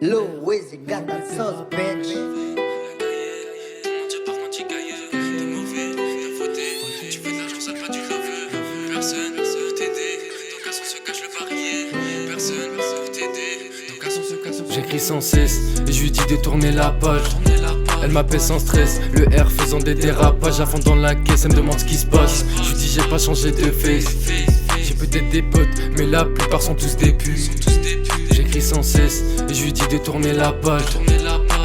Lil Wizzy got that sauce, bitch. J'écris sans cesse et je lui dis de tourner la page. Elle m'appelle sans stress, le R faisant des dérapages. À fond dans la caisse, elle me demande ce qui se passe. Je lui dis j'ai pas changé de face. J'ai peut-être des potes, mais la plupart sont tous des putes. J'écris sans cesse et je lui dis de tourner la page.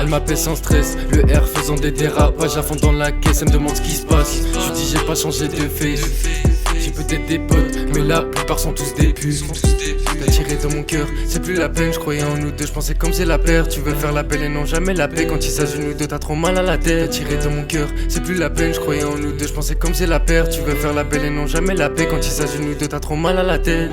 Elle m'appelle sans stress, le R faisant des dérapages. À fond dans la caisse, elle me demande ce qui se passe. Je lui dis j'ai pas changé de face. J'ai peut-être des potes, mais la plupart sont tous des putes. T'as tiré dans mon cœur, c'est plus la peine. Je croyais en nous deux, je pensais comme c'est la paire. Tu veux faire la belle et non jamais la paix. Quand il s'agit de nous deux, t'as trop mal à la tête. T'as tiré dans mon cœur, c'est plus la peine. Je croyais en nous deux, je pensais comme c'est la paire. Tu veux faire la belle et non jamais la paix. Quand il s'agit de nous deux, t'as trop mal à la tête.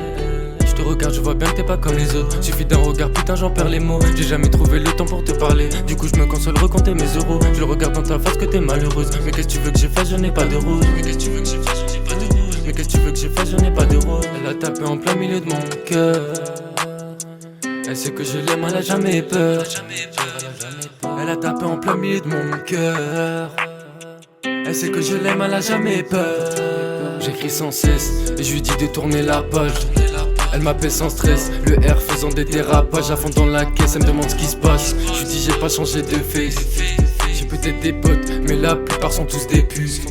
Je te regarde, je vois bien que t'es pas comme les autres. Suffit d'un regard, putain j'en perds les mots. J'ai jamais trouvé le temps pour te parler. Du coup je me console, recompter mes euros. Je le regarde dans ta face que t'es malheureuse. Mais qu'est-ce que tu veux que j'ai fait, je n'ai pas de rose. Mais qu'est-ce que tu veux que j'ai fait, je n'ai pas de rose. Mais qu'est-ce que tu veux que j'ai fait, je n'ai pas de rose. Elle a tapé en plein milieu de mon cœur. Elle sait que je l'aime, elle a jamais peur. Elle a tapé en plein milieu de mon cœur. Elle sait que je l'aime, elle a jamais peur. J'écris sans cesse et je lui dis de tourner la page. Elle m'appelle sans stress, le R faisant des dérapages. À fond dans la caisse, elle me demande ce qui se passe. Je lui dis j'ai pas changé de face. J'ai peut-être des potes, mais la plupart sont tous des putes.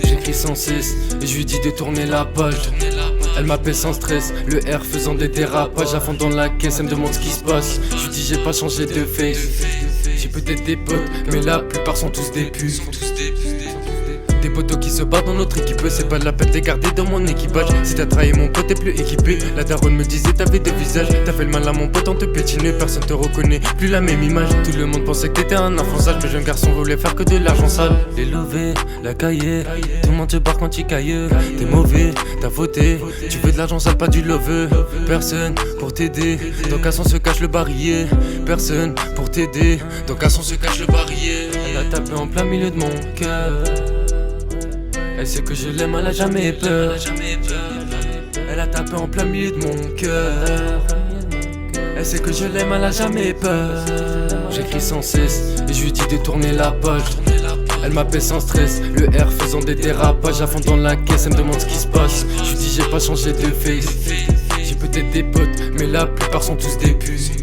J'écris sans cesse et je lui dis de tourner la page. Elle m'appelle sans stress, le R faisant des dérapages. À fond dans la caisse, elle me demande ce qui se passe. Je lui dis j'ai pas changé de face. J'ai peut-être des potes, mais la plupart sont tous des putes. Des potos qui se battent dans notre équipe, c'est pas de la peine de les garder dans mon équipage. Si t'as trahi mon pote, t'es plus équipé. La daronne me disait t'avais deux visages. T'as fait le mal à mon pote en te pétinant. Personne te reconnaît, plus la même image. Tout le monde pensait que t'étais un enfant sage. Mais jeune garçon voulait faire que de l'argent sale. Les lovés, la cahier, tout le monde te barre quand tu cailleux. T'es mauvais, t'as fauté. Tu veux de l'argent sale, pas du love. Personne pour t'aider, donc à son se cache le barillet. Personne pour t'aider, donc à son se cache le barillet. Elle a tapé en plein milieu de mon cœur. Elle sait que je l'aime, elle a jamais peur. Elle a tapé en plein milieu de mon cœur. Elle sait que je l'aime, elle a jamais peur. J'écris sans cesse et je lui dis de tourner la page. Elle m'appelle sans stress, le R faisant des dérapages. À fond dans la caisse, elle me demande ce qui se passe. Je lui dis j'ai pas changé de face. J'ai peut-être des potes, mais la plupart sont tous des putes.